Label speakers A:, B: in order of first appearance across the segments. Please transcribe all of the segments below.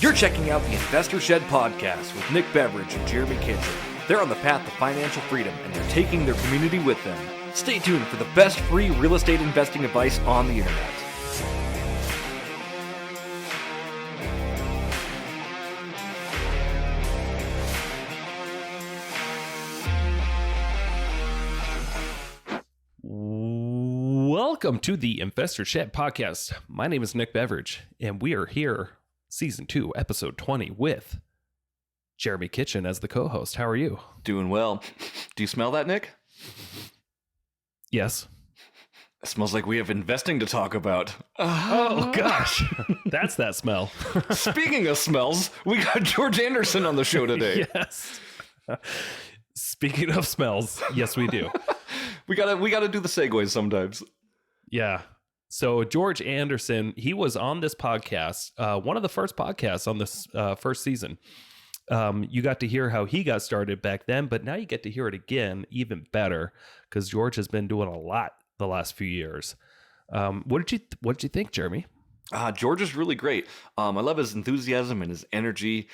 A: You're checking out the Investor Shed podcast with Nick Beveridge and Jeremy Kitchen. They're on the path to financial freedom and they're taking their community with them. Stay tuned for the best free real estate investing advice on the internet.
B: Welcome to the Investor Shed podcast. My name is Nick Beveridge, and we are here, Season 2, Episode 20, with Jeremy Kitchen as the co-host. How are you?
A: Doing well. Do you smell that, Nick?
B: Yes.
A: It smells like we have investing to talk about.
B: Oh, gosh. That's that smell.
A: Speaking of smells, we got George Anderson on the show today.
B: Yes. Speaking of smells, yes, we do.
A: We gotta do the segues sometimes.
B: Yeah. So George Anderson, he was on this podcast, one of the first podcasts on this first season. You got to hear how he got started back then, but now you get to hear it again, even better, because George has been doing a lot the last few years. What did you think, Jeremy?
A: George is really great. I love his enthusiasm and his energy.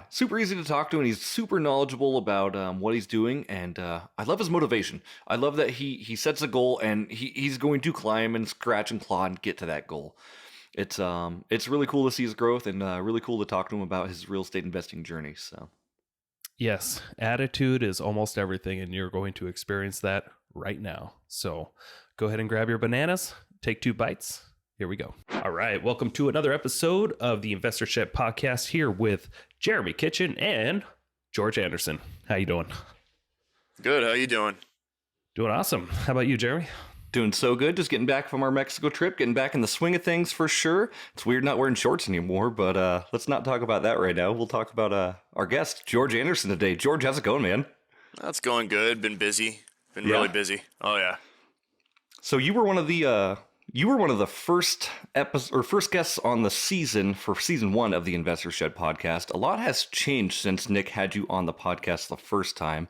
A: Super easy to talk to, and he's super knowledgeable about what he's doing. And I love his motivation. I love that he sets a goal and he's going to climb and scratch and claw and get to that goal. It's really cool to see his growth and really cool to talk to him about his real estate investing journey. So,
B: yes, attitude is almost everything, and you're going to experience that right now. So, go ahead and grab your bananas. Take 2 bites. Here we go. All right. Welcome to another episode of the Investor Shed podcast here with Jeremy Kitchen and George Anderson. How you doing?
C: Good. How you doing?
B: Doing awesome. How about you, Jeremy?
A: Doing so good. Just getting back from our Mexico trip, getting back in the swing of things for sure. It's weird not wearing shorts anymore, but let's not talk about that right now. We'll talk about our guest, George Anderson, today. George, how's it going, man?
C: That's going good. Been busy. Been really busy. Oh, yeah.
A: So you were one of the first guests on the season for season 1 of the Investor Shed podcast. A lot has changed since Nick had you on the podcast the first time.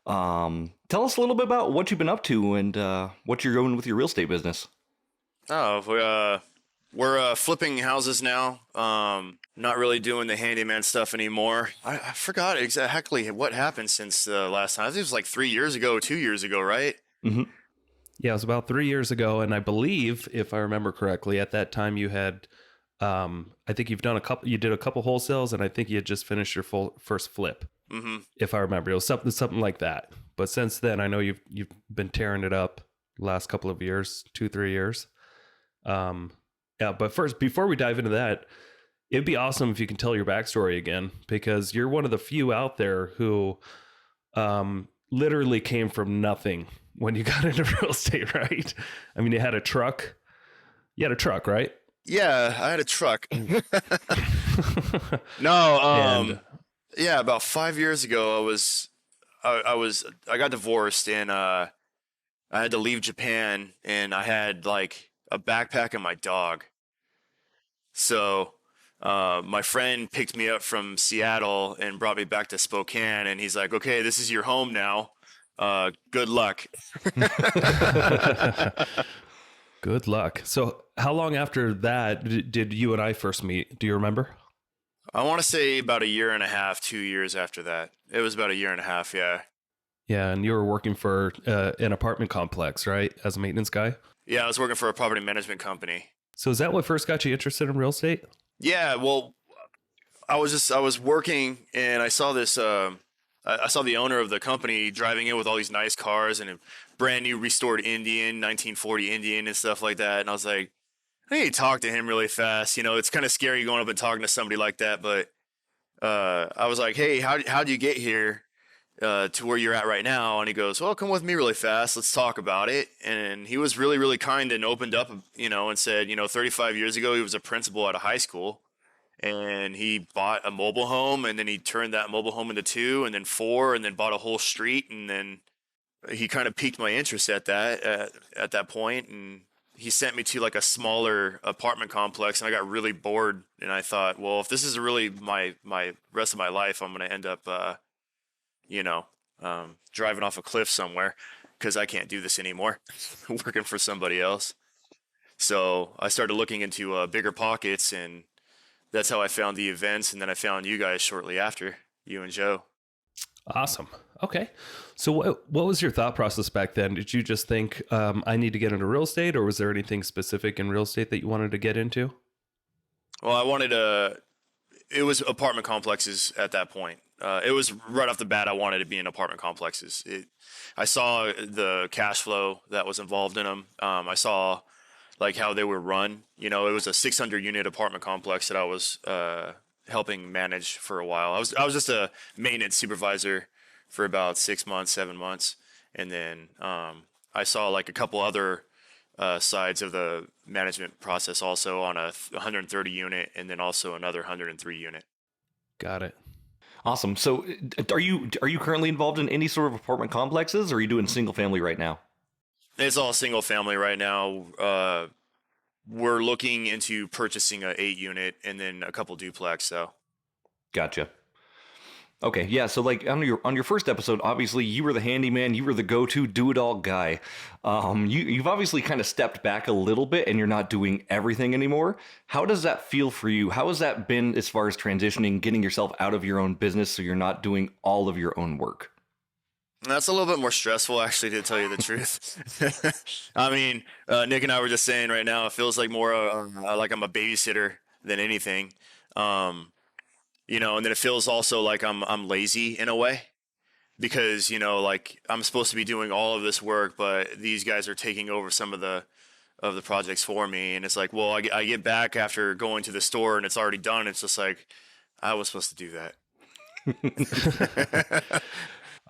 A: Tell us a little bit about what you've been up to and what you're doing with your real estate business.
C: Oh, we're flipping houses now. Not really doing the handyman stuff anymore. I forgot exactly what happened since the last time. I think it was like 3 years ago, 2 years ago, right?
A: Mm-hmm.
B: Yeah, it was about 3 years ago, and I believe, if I remember correctly, at that time you had, I think you did a couple wholesales, and I think you had just finished your first flip.
C: Mm-hmm.
B: If I remember, it was something like that. But since then, I know you've been tearing it up the last couple of years, 2-3 years. Yeah. But first, before we dive into that, it'd be awesome if you can tell your backstory again, because you're one of the few out there who, literally came from nothing when you got into real estate, right? I mean, you had a truck. You had a truck, right?
C: Yeah, I had a truck. No, yeah, about 5 years ago, I got divorced and I had to leave Japan, and I had like a backpack and my dog. So my friend picked me up from Seattle and brought me back to Spokane, and he's like, "Okay, this is your home now. Good luck."
B: Good luck. So how long after that did you and I first meet? Do you remember?
C: I want to say about 1.5 years, 2 years after that. It was about 1.5 years, yeah.
B: Yeah, and you were working for an apartment complex, right? As a maintenance guy?
C: Yeah, I was working for a property management company.
B: So is that what first got you interested in real estate?
C: Yeah, well, I was working, and I saw this, I saw the owner of the company driving in with all these nice cars and a brand new restored Indian, 1940 Indian and stuff like that. And I was like, I need to talk to him really fast. You know, it's kind of scary going up and talking to somebody like that. But I was like, "Hey, how'd you get here to where you're at right now?" And he goes, "Well, come with me really fast. Let's talk about it." And he was really, really kind and opened up, and said, 35 years ago, he was a principal at a high school. And he bought a mobile home, and then he turned that mobile home into 2 and then 4 and then bought a whole street. And then he kind of piqued my interest at that point. And he sent me to like a smaller apartment complex, and I got really bored. And I thought, well, if this is really my rest of my life, I'm going to end up, driving off a cliff somewhere, because I can't do this anymore, working for somebody else. So I started looking into bigger pockets, and that's how I found the events, and then I found you guys shortly after, you and Joe.
B: Awesome. Okay. So what was your thought process back then? Did you just think, I need to get into real estate, or was there anything specific in real estate that you wanted to get into?
C: Well, I wanted to. It was apartment complexes at that point. It was right off the bat. I wanted to be in apartment complexes. I saw the cash flow that was involved in them. I saw like how they were run. You know, it was a 600 unit apartment complex that I was helping manage for a while. I was just a maintenance supervisor for about 6 months, 7 months, and then I saw like a couple other sides of the management process also on a 130 unit, and then also another 103 unit.
B: Got it.
A: Awesome. So, are you currently involved in any sort of apartment complexes, or are you doing single family right now?
C: It's all single family right now. We're looking into purchasing a 8 unit and then a couple duplex. So,
A: Gotcha. Okay, yeah. So, like on your first episode, obviously you were the handyman, you were the go-to do-it-all guy. You've obviously kind of stepped back a little bit, and you're not doing everything anymore. How does that feel for you? How has that been as far as transitioning, getting yourself out of your own business, so you're not doing all of your own work?
C: that's a little bit more stressful, actually, to tell you the truth. I mean, Nick and I were just saying right now, it feels like more like I'm a babysitter than anything. You know, and then it feels also like I'm lazy in a way, because, you know, like I'm supposed to be doing all of this work, but these guys are taking over some of the projects for me, and it's like, well, I get back after going to the store and it's already done. It's just like, I was supposed to do that.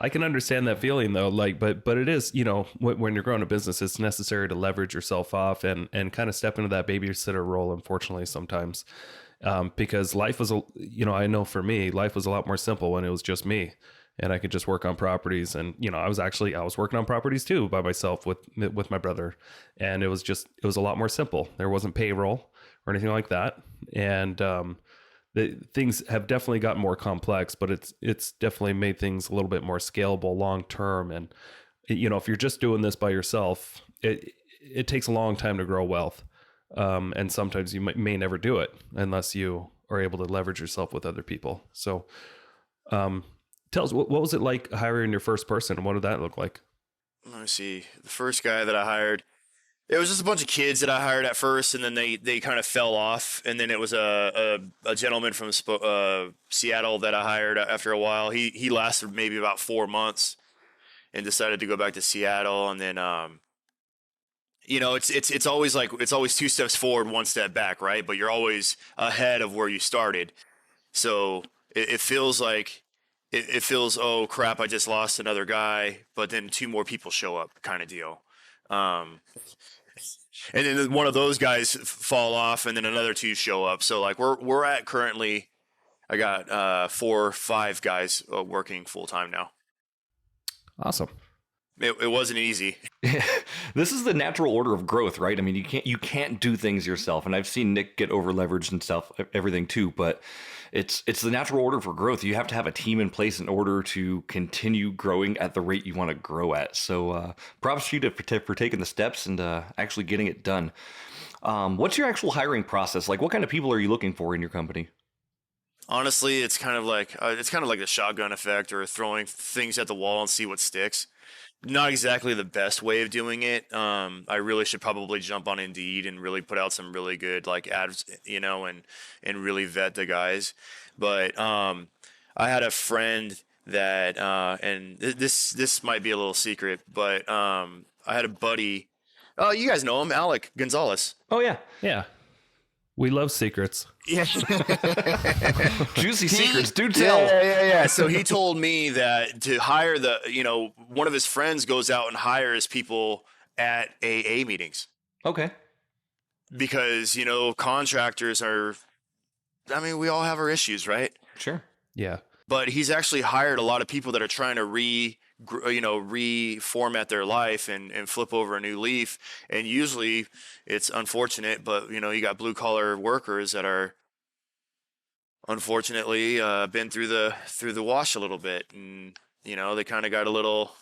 B: I can understand that feeling though, like, but it is, you know, when you're growing a business, it's necessary to leverage yourself off and kind of step into that babysitter role, unfortunately, sometimes. Because life was, you know, I know for me, life was a lot more simple when it was just me, and I could just work on properties. And, you know, I was working on properties too by myself with my brother. And it was a lot more simple. There wasn't payroll or anything like that. And, things have definitely gotten more complex, but it's definitely made things a little bit more scalable long term. And, you know, if you're just doing this by yourself, it takes a long time to grow wealth. And sometimes you may never do it unless you are able to leverage yourself with other people. So, tell us, what was it like hiring your first person, and what did that look like?
C: Let me see. The first guy that I hired, it was just a bunch of kids that I hired at first, and then they kind of fell off. And then it was a gentleman from Seattle that I hired after a while. He lasted maybe about 4 months and decided to go back to Seattle. And then, you know, it's always like, it's always 2 steps forward, 1 step back, right? But you're always ahead of where you started. So it feels like, it feels, oh crap, I just lost another guy, but then 2 more people show up, kind of deal. And then one of those guys fall off, and then another 2 show up. So like we're at currently, I got 4 or 5 guys working full time now.
B: Awesome.
C: It wasn't easy.
A: This is the natural order of growth, right? I mean, you can't do things yourself, and I've seen Nick get over leveraged and stuff, everything too. But it's the natural order for growth. You have to have a team in place in order to continue growing at the rate you want to grow at. So, props to you for taking the steps and actually getting it done. What's your actual hiring process like? What kind of people are you looking for in your company?
C: Honestly, it's kind of like the shotgun effect, or throwing things at the wall and see what sticks. Not exactly the best way of doing it. I really should probably jump on Indeed and really put out some really good like ads, you know, and really vet the guys. But I had a friend that, and this might be a little secret, but I had a buddy. Oh, you guys know him, Alec Gonzalez.
A: Oh yeah,
B: Yeah. We love secrets.
C: Yeah.
A: juicy secrets. Do tell.
C: Yeah. So he told me that to hire one of his friends goes out and hires people at AA meetings,
A: Okay.
C: because, you know, contractors are, I mean, we all have our issues, right?
A: Sure.
B: Yeah.
C: But he's actually hired a lot of people that are trying to reformat their life and flip over a new leaf. And usually it's unfortunate, but, you know, you got blue collar workers that are unfortunately been through the wash a little bit, and, you know, they kind of got a little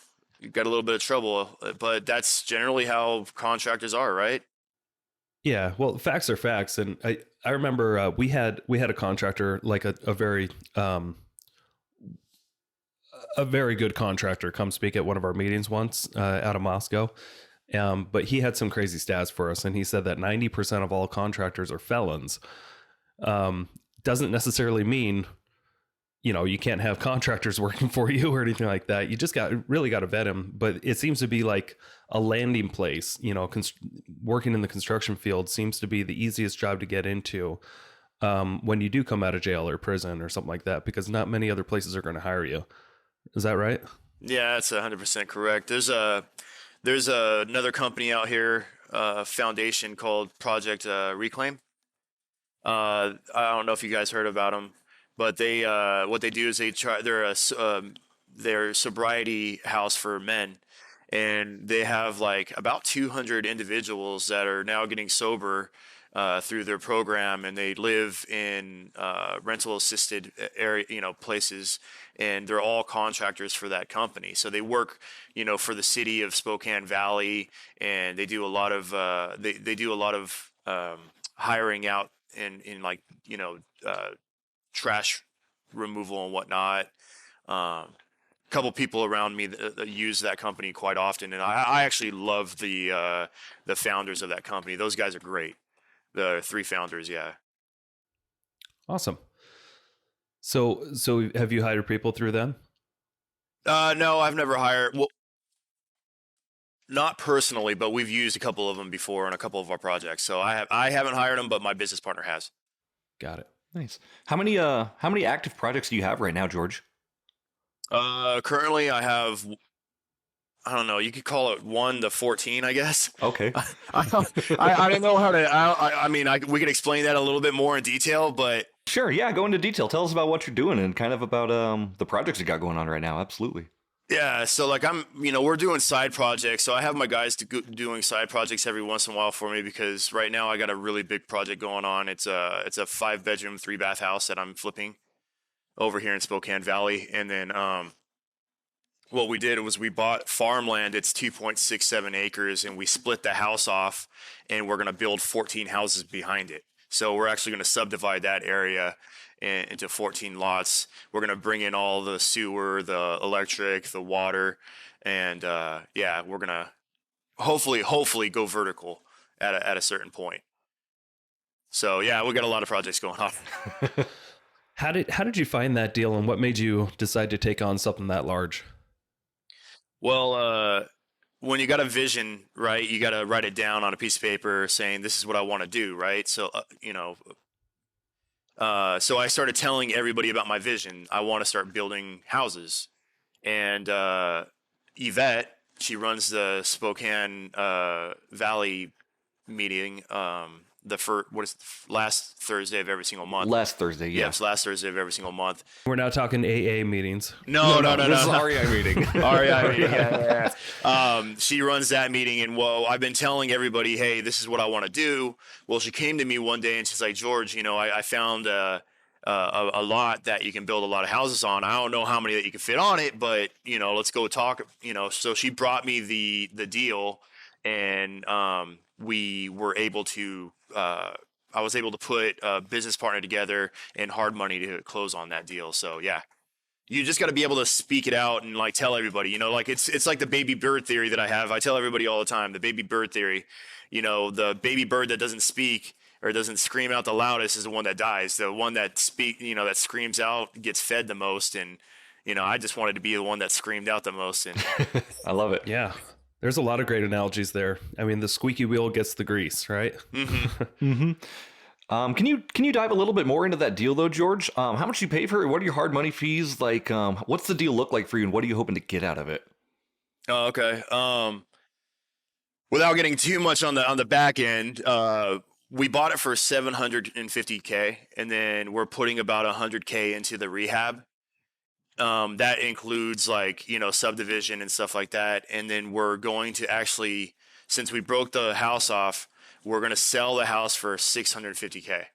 C: bit of trouble. But that's generally how contractors are, right?
B: Yeah, well, facts are facts, and I remember we had a contractor, like a very good contractor, come speak at one of our meetings once out of Moscow. But he had some crazy stats for us, and he said that 90% of all contractors are felons. Doesn't necessarily mean, you can't have contractors working for you or anything like that. You just really got to vet them. But it seems to be like a landing place. Working in the construction field seems to be the easiest job to get into when you do come out of jail or prison or something like that, because not many other places are going to hire you. Is that right?
C: Yeah, that's 100% correct. There's another company out here, foundation called Project Reclaim. I don't know if you guys heard about them, but they what they do is they're a sobriety house for men, and they have like about 200 individuals that are now getting sober through their program, and they live in rental assisted area, places, and they're all contractors for that company. So they work, for the city of Spokane Valley, and they do a lot of they do a lot of hiring out in like trash removal and whatnot. Couple people around me that use that company quite often, and I actually love the founders of that company. Those guys are great. The three founders, yeah.
B: Awesome. So have you hired people through them?
C: No, I've never hired. Well, not personally, but we've used a couple of them before on a couple of our projects. So I haven't hired them, but my business partner has.
B: Got it.
A: Nice. How many active projects do you have right now, George?
C: Currently I have, I don't know, you could call it 1 to 14, I guess.
A: Okay.
C: I don't know how to, I mean, we could explain that a little bit more in detail, but.
A: Sure. Yeah. Go into detail. Tell us about what you're doing and kind of about the projects you got going on right now. Absolutely.
C: Yeah. So like we're doing side projects. So I have my guys doing side projects every once in a while for me, because right now I got a really big project going on. It's a 5-bedroom, 3-bath house that I'm flipping over here in Spokane Valley. And then, what we did was we bought farmland. It's 2.67 acres, and we split the house off, and we're going to build 14 houses behind it. So we're actually going to subdivide that area into 14 lots. We're going to bring in all the sewer, the electric, the water, and we're going to hopefully go vertical at a certain point. So yeah, we got a lot of projects going on.
B: How did you find that deal, and what made you decide to take on something that large?
C: Well, when you got a vision, right, you got to write it down on a piece of paper saying, this is what I want to do, right? So, so I started telling everybody about my vision. I want to start building houses. And Yvette, she runs the Spokane Valley meeting, last Thursday of every single month.
A: Last Thursday, yeah.
C: Yes, last Thursday of every single month.
B: We're now talking AA meetings.
C: No.
A: This is REI meeting.
C: REI meeting, yeah. She runs that meeting, and I've been telling everybody, hey, this is what I want to do. Well, she came to me one day, and she's like, George, I found a lot that you can build a lot of houses on. I don't know how many that you can fit on it, but, let's go talk, So she brought me the deal, and we were able to I was able to put a business partner together and hard money to close on that deal. So yeah, you just got to be able to speak it out and like tell everybody, like it's like the baby bird theory that I have. I tell everybody all the time, the baby bird theory, the baby bird that doesn't speak or doesn't scream out the loudest is the one that dies. The one that that screams out gets fed the most. And, I just wanted to be the one that screamed out the most. And
A: I love it.
B: Yeah. There's a lot of great analogies there. I mean, the squeaky wheel gets the grease, right?
A: Mm-hmm. Can you dive a little bit more into that deal though, George? How much you pay for it? What are your hard money fees? Like, what's the deal look like for you, and what are you hoping to get out of it?
C: Oh, okay. Without getting too much on the back end, we bought it for $750K, and then we're putting about $100K into the rehab. That includes like, subdivision and stuff like that. And then we're going to actually, since we broke the house off, we're going to sell the house for $650K.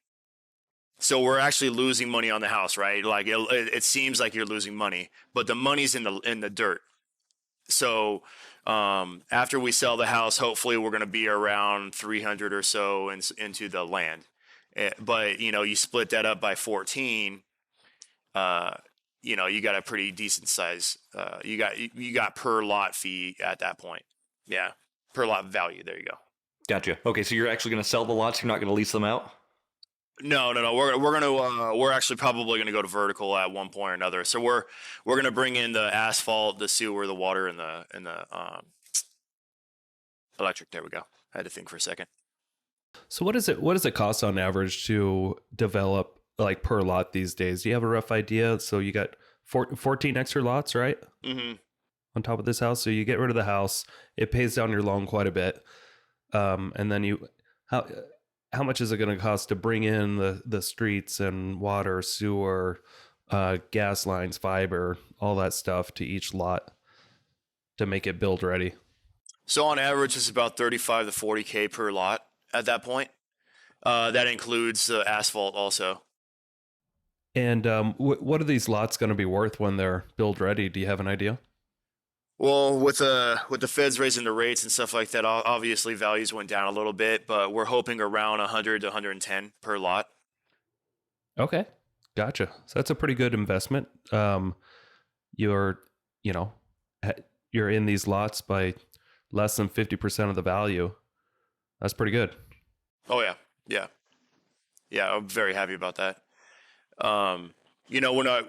C: So we're actually losing money on the house, right? Like it seems like you're losing money, but the money's in the dirt. So, after we sell the house, hopefully we're going to be around 300 or so into the land. But you split that up by 14. You got a pretty decent size. You got per lot fee at that point. Yeah, per lot value. There you go.
A: Gotcha. Okay, so you're actually going to sell the lots. You're not going to lease them out.
C: No. We're actually probably gonna go to vertical at one point or another. So we're gonna bring in the asphalt, the sewer, the water, and the electric. There we go. I had to think for a second.
B: So what does it cost on average to develop like per lot these days? Do you have a rough idea? So you got 14 extra lots, right?
C: Mm-hmm.
B: On top of this house. So you get rid of the house, it pays down your loan quite a bit. And then how much is it going to cost to bring in the streets and water, sewer, gas lines, fiber, all that stuff to each lot to make it build ready?
C: So on average, it's about 35 to 40K per lot at that point. That includes the asphalt also.
B: And what are these lots going to be worth when they're build ready? Do you have an idea?
C: Well, with the feds raising the rates and stuff like that, obviously values went down a little bit, but we're hoping around 100 to 110 per lot.
B: Okay, gotcha. So that's a pretty good investment. You're you're in these lots by less than 50% of the value. That's pretty good.
C: Oh yeah. I'm very happy about that. We're not,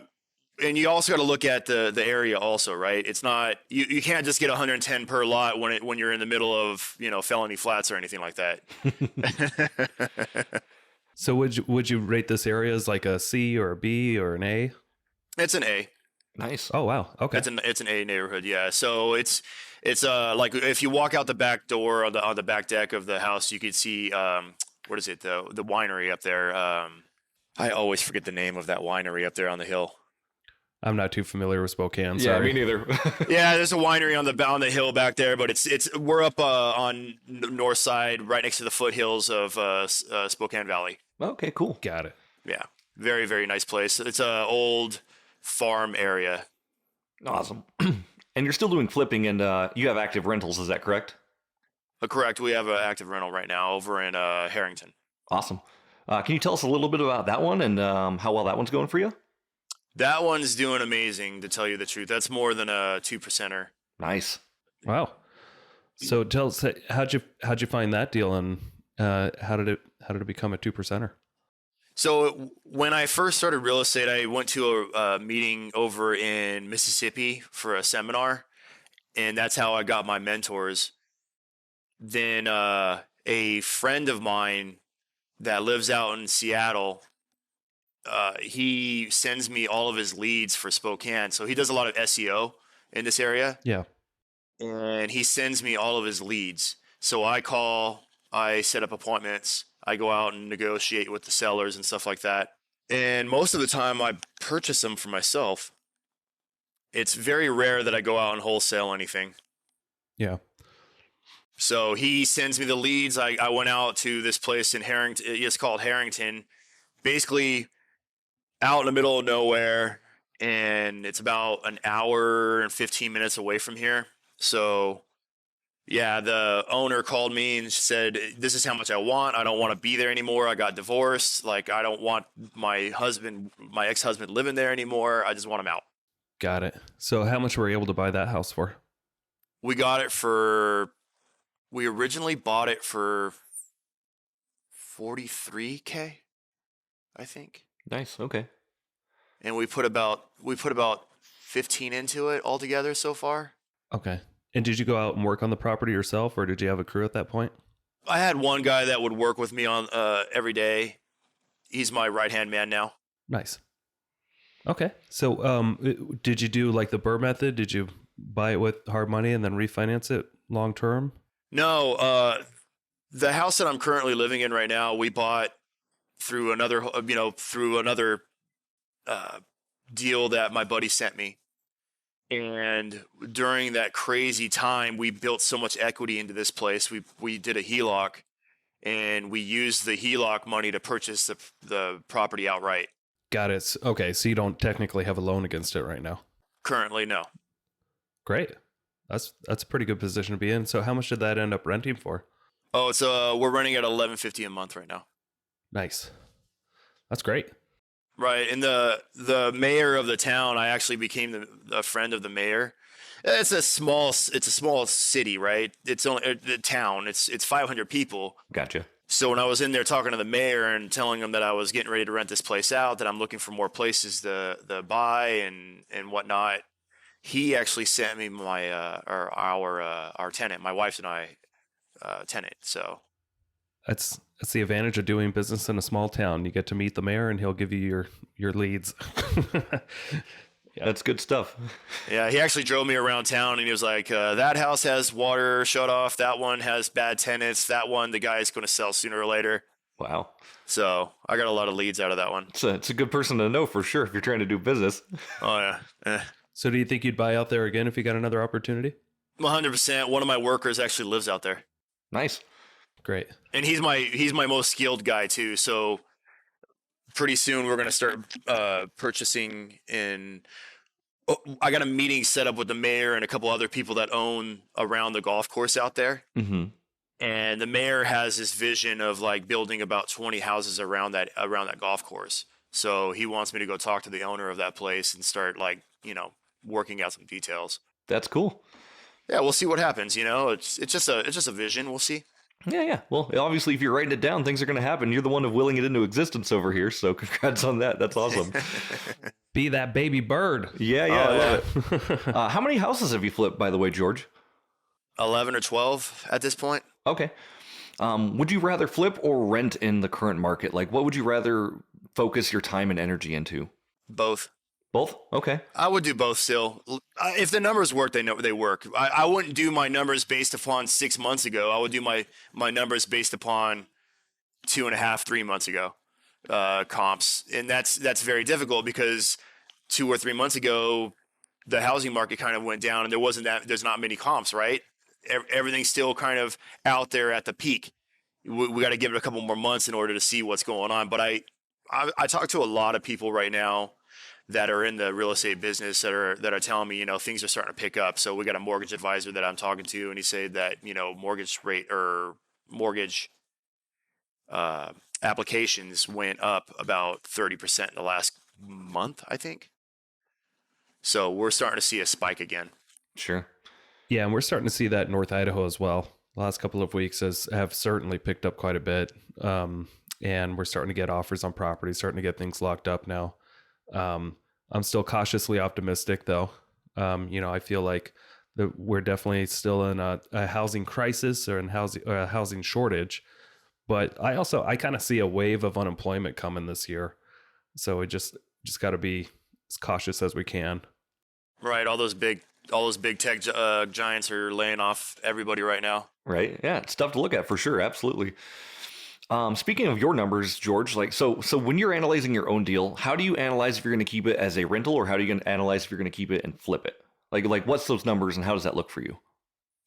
C: and you also got to look at the area also, right? It's not you can't just get 110 per lot when you're in the middle of felony flats or anything like that.
B: So would you rate this area as like a C or a B or an A?
C: It's an A.
A: Nice.
B: Oh wow. Okay.
C: It's an A neighborhood, yeah. So it's like if you walk out the back door on the back deck of the house, you could see what is it, the winery up there. I always forget the name of that winery up there on the hill.
B: I'm not too familiar with Spokane.
A: Yeah,
B: Sorry.
A: me neither.
C: Yeah, there's a winery on the hill back there, but we're up on the north side, right next to the foothills of Spokane Valley.
A: Okay, cool.
B: Got it.
C: Yeah, very very nice place. It's a old farm area.
A: Awesome. And you're still doing flipping, and you have active rentals. Is that correct?
C: Correct. We have an active rental right now over in Harrington.
A: Awesome. Can you tell us a little bit about that one and how well that one's going for you?
C: That one's doing amazing, to tell you the truth. That's more than a 2%er.
A: Nice.
B: Wow. So tell us, how'd you find that deal, and how did it become a 2%er?
C: So when I first started real estate, I went to a meeting over in Mississippi for a seminar, and that's how I got my mentors. Then a friend of mine that lives out in Seattle, he sends me all of his leads for Spokane. So he does a lot of SEO in this area.
B: Yeah.
C: And he sends me all of his leads. So I call, I set up appointments, I go out and negotiate with the sellers and stuff like that. And most of the time I purchase them for myself. It's very rare that I go out and wholesale anything.
B: Yeah.
C: So he sends me the leads. I went out to this place in Harrington. It's called Harrington, basically out in the middle of nowhere. And it's about an hour and 15 minutes away from here. So yeah, the owner called me and said, this is how much I want. I don't want to be there anymore. I got divorced. Like, I don't want my ex-husband living there anymore. I just want him out.
B: Got it. So how much were you able to buy that house for?
C: We originally bought it for $43K, I think.
A: Nice. Okay.
C: And we put about 15 into it altogether so far.
B: Okay. And did you go out and work on the property yourself, or did you have a crew at that point?
C: I had one guy that would work with me on every day. He's my right-hand man now.
B: Nice. Okay. So did you do like the Burr method? Did you buy it with hard money and then refinance it long term?
C: No, the house that I'm currently living in right now, we bought through another deal that my buddy sent me. And during that crazy time, we built so much equity into this place. We did a HELOC, and we used the HELOC money to purchase the property outright.
B: Got it. Okay. So you don't technically have a loan against it right now.
C: Currently, no.
B: Great. That's a pretty good position to be in. So how much did that end up renting for?
C: Oh, it's we're running at $11.50 a month right now.
B: Nice. That's great.
C: Right. And the mayor of the town, I actually became a friend of the mayor. It's a small city, right? It's only the town. It's 500 people.
A: Gotcha.
C: So when I was in there talking to the mayor and telling him that I was getting ready to rent this place out, that I'm looking for more places to buy and whatnot, he actually sent me our tenant, my wife's and I tenant. So
B: That's the advantage of doing business in a small town. You get to meet the mayor, and he'll give you your leads.
A: Yeah. That's good stuff.
C: yeah, he actually drove me around town and he was like, that house has water shut off. That one has bad tenants. That one, the guy is going to sell sooner or later.
A: Wow.
C: So I got a lot of leads out of that one.
A: It's a good person to know for sure if you're trying to do business.
C: Oh yeah.
B: So do you think you'd buy out there again if you got another opportunity?
C: 100%. One of my workers actually lives out there.
A: Nice.
B: Great.
C: And he's my most skilled guy too. So pretty soon we're going to start purchasing in. I got a meeting set up with the mayor and a couple other people that own around the golf course out there.
A: Mm-hmm.
C: And the mayor has this vision of like building about 20 houses around that golf course. So he wants me to go talk to the owner of that place and start like, working out some details.
A: That's cool.
C: Yeah, we'll see what happens. It's just a vision. We'll see.
A: Yeah. Well, obviously, if you're writing it down, things are going to happen. You're the one of willing it into existence over here. So congrats on that. That's awesome.
B: Be that baby bird.
A: Yeah, I love it. How many houses have you flipped, by the way, George?
C: 11 or 12 at this point.
A: Okay. Would you rather flip or rent in the current market? Like, what would you rather focus your time and energy into?
C: Both.
A: Both? Okay.
C: I would do both still. If the numbers work, they know they work. I wouldn't do my numbers based upon 6 months ago. I would do my numbers based upon 2.5, 3 months ago comps. And that's very difficult because 2 or 3 months ago, the housing market kind of went down and there's not many comps, right? Everything's still kind of out there at the peak. We got to give it a couple more months in order to see what's going on. But I talk to a lot of people right now that are in the real estate business that are telling me, things are starting to pick up. So we got a mortgage advisor that I'm talking to, and he said that, mortgage rate or mortgage applications went up about 30% in the last month, I think. So we're starting to see a spike again.
A: Sure.
B: Yeah, and we're starting to see that in North Idaho as well. The last couple of weeks have certainly picked up quite a bit. And we're starting to get offers on properties, starting to get things locked up now. I'm still cautiously optimistic though. I feel like we're definitely still in a housing crisis or a housing shortage, but I kind of see a wave of unemployment coming this year. So we just got to be as cautious as we can.
C: Right. All those big tech giants are laying off everybody right now.
A: Right. Yeah. It's tough to look at for sure. Absolutely. Speaking of your numbers, George, so when you're analyzing your own deal, how do you analyze if you're going to keep it as a rental, or how do you analyze if you're going to keep it and flip it? Like what's those numbers and how does that look for you?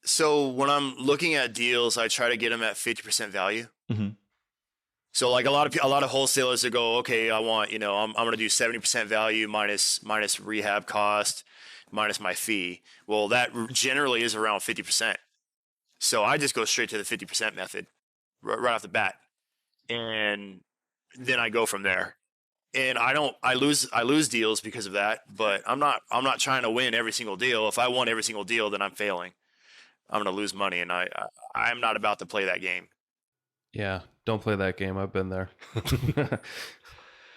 C: So when I'm looking at deals, I try to get them at 50% value.
A: Mm-hmm.
C: So like a lot of wholesalers that go, okay, I want, I'm going to do 70% value minus rehab cost, minus my fee. Well, that generally is around 50%. So I just go straight to the 50% method right off the bat. And then I go from there. And I lose deals because of that, but I'm not trying to win every single deal. If I won every single deal, then I'm failing. I'm going to lose money, and I'm not about to play that game.
B: Yeah, don't play that game. I've been there.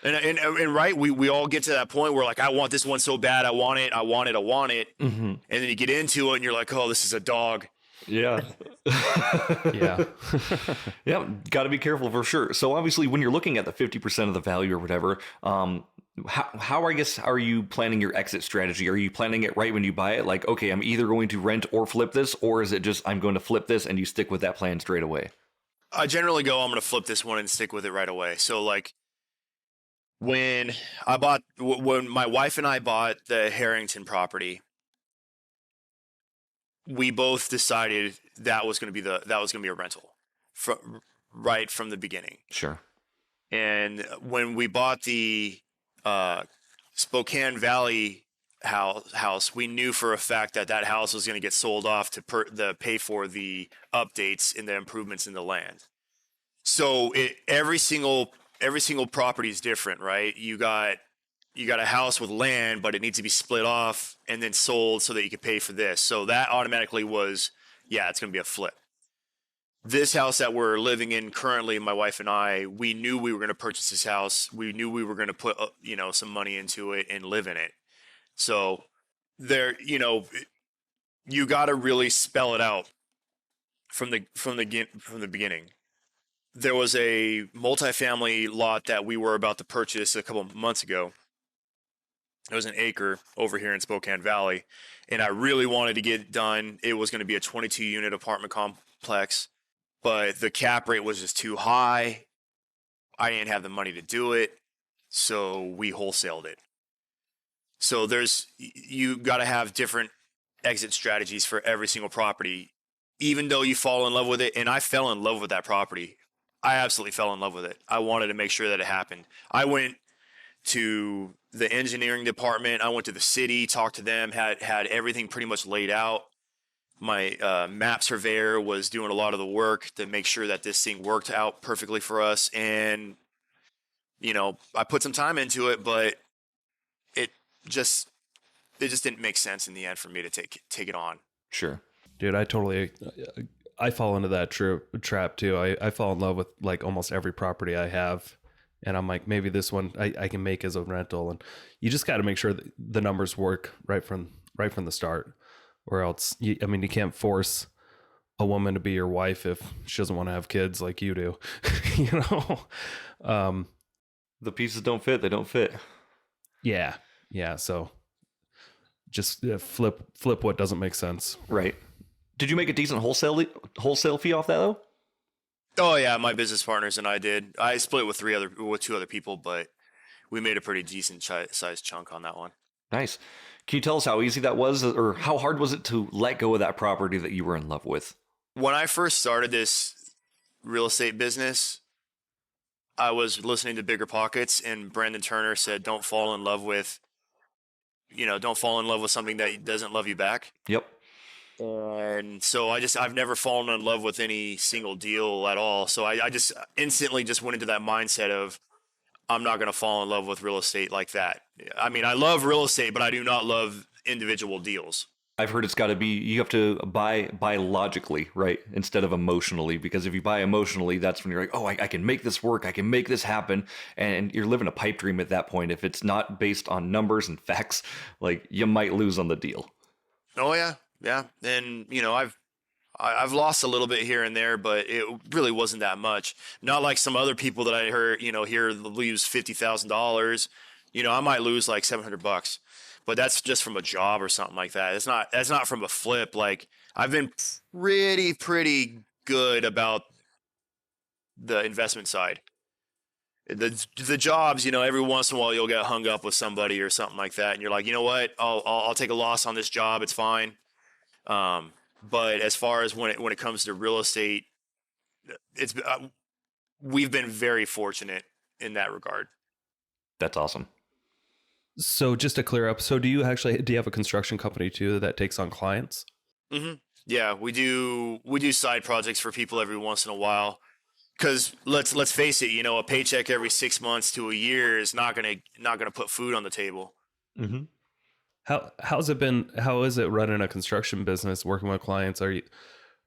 C: And right, we all get to that point where like, I want this one so bad, I want it.
A: Mm-hmm.
C: And then you get into it and you're like, oh, this is a dog.
A: Yeah.
B: Yeah.
A: Yeah. Got to be careful for sure. So obviously when you're looking at the 50% of the value or whatever, how I guess are you planning your exit strategy? Are you planning it right when you buy it? Like, okay, I'm either going to rent or flip this, or is it just, I'm going to flip this and you stick with that plan straight away?
C: I generally go, I'm going to flip this one and stick with it right away. So like when my wife and I bought the Harrington property, we both decided that was going to be a rental right from the beginning.
A: Sure.
C: And when we bought the Spokane Valley house, we knew for a fact that house was going to get sold off to pay for the updates and the improvements in the land. So every single property is different, right? You got a house with land, but it needs to be split off and then sold so that you can pay for this. So that automatically was, yeah, it's going to be a flip. This house that we're living in currently, my wife and I, we knew we were going to purchase this house. We knew we were going to put, some money into it and live in it. So there, you got to really spell it out from the beginning. There was a multifamily lot that we were about to purchase a couple of months ago. It was an acre over here in Spokane Valley, and I really wanted to get it done. It was going to be a 22-unit apartment complex, but the cap rate was just too high. I didn't have the money to do it, so we wholesaled it. So you got to have different exit strategies for every single property, even though you fall in love with it. And I fell in love with that property. I absolutely fell in love with it. I wanted to make sure that it happened. I went to the engineering department. I went to the city, talked to them, had everything pretty much laid out. My map surveyor was doing a lot of the work to make sure that this thing worked out perfectly for us. And, I put some time into it, but it just didn't make sense in the end for me to take it on.
A: Sure.
B: Dude, I fall into that trap too. I fall in love with like almost every property I have. And I'm like, maybe this one I can make as a rental. And you just got to make sure that the numbers work right from the start, or else you can't force a woman to be your wife if she doesn't want to have kids like you do.
A: The pieces don't fit. They don't fit.
B: Yeah. So just flip what doesn't make sense.
A: Right. Did you make a decent wholesale fee off that though?
C: Oh yeah, my business partners and I did. I split with two other people, but we made a pretty decent sized chunk on that one.
A: Nice. Can you tell us how easy that was, or how hard was it to let go of that property that you were in love with?
C: When I first started this real estate business, I was listening to Bigger Pockets, and Brandon Turner said, "Don't fall in love with, something that doesn't love you back."
A: Yep.
C: And so I've never fallen in love with any single deal at all. So I just instantly just went into that mindset of, I'm not going to fall in love with real estate like that. I mean, I love real estate, but I do not love individual deals.
A: I've heard it's got to be, you have to buy logically, right? Instead of emotionally, because if you buy emotionally, that's when you're like, oh, I can make this work. I can make this happen. And you're living a pipe dream at that point. If it's not based on numbers and facts, like you might lose on the deal.
C: Oh yeah. Yeah. And I've lost a little bit here and there, but it really wasn't that much. Not like some other people that I heard, here lose $50,000. I might lose like $700, but that's just from a job or something like that. That's not from a flip. Like I've been pretty good about the investment side. The jobs, every once in a while you'll get hung up with somebody or something like that, and you're like, you know what, I'll take a loss on this job. It's fine. But as far as when it comes to real estate, we've been very fortunate in that regard.
A: That's awesome.
B: So just to clear up, do you have a construction company too that takes on clients?
C: Mm-hmm. Yeah, we do side projects for people every once in a while. Because let's face it, a paycheck every 6 months to a year is not gonna put food on the table.
B: Mm-hmm. How is it running a construction business, working with clients? Are you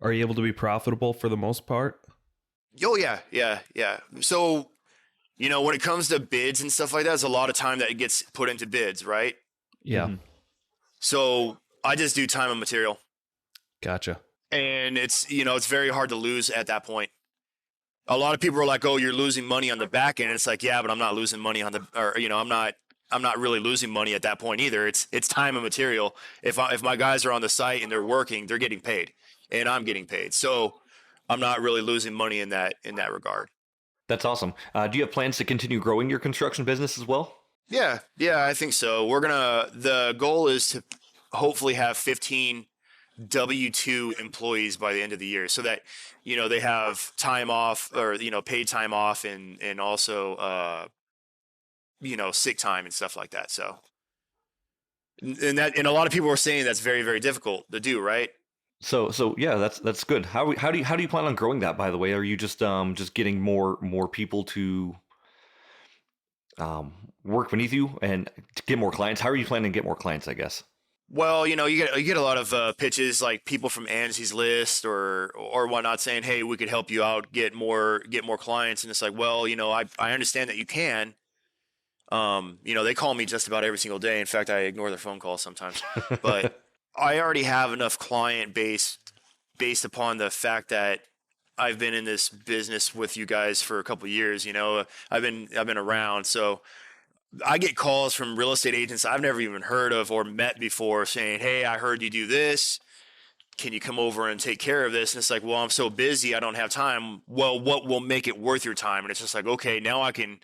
B: able to be profitable for the most part?
C: Oh yeah. So, when it comes to bids and stuff like that, there's a lot of time that gets put into bids, right?
B: Yeah.
A: Mm-hmm.
C: So I just do time and material.
B: Gotcha.
C: And it's very hard to lose at that point. A lot of people are like, "Oh, you're losing money on the back end." It's like, yeah, but I'm not losing money I'm not really losing money at that point either. It's time and material. If my guys are on the site and they're working, they're getting paid, and I'm getting paid. So I'm not really losing money in that regard.
A: That's awesome. Do you have plans to continue growing your construction business as well?
C: Yeah, I think so. The goal is to hopefully have 15 W-2 employees by the end of the year, so that they have time off, or paid time off, and also sick time and stuff like that. So and a lot of people are saying that's very, very difficult to do, right?
A: So yeah, that's good. How do you plan on growing that? By the way, are you just getting more people to um work beneath you and to get more clients? How are you planning to get more clients? I guess.
C: Well, you get a lot of pitches, like people from Angie's List or whatnot saying, "Hey, we could help you out, get more clients." And it's like, well, I understand that you can. They call me just about every single day. In fact, I ignore their phone calls sometimes. But I already have enough client base based upon the fact that I've been in this business with you guys for a couple of years. I've been around, so I get calls from real estate agents I've never even heard of or met before saying, "Hey, I heard you do this. Can you come over and take care of this?" And it's like, "Well, I'm so busy, I don't have time." Well, what will make it worth your time? And it's just like, okay, now I can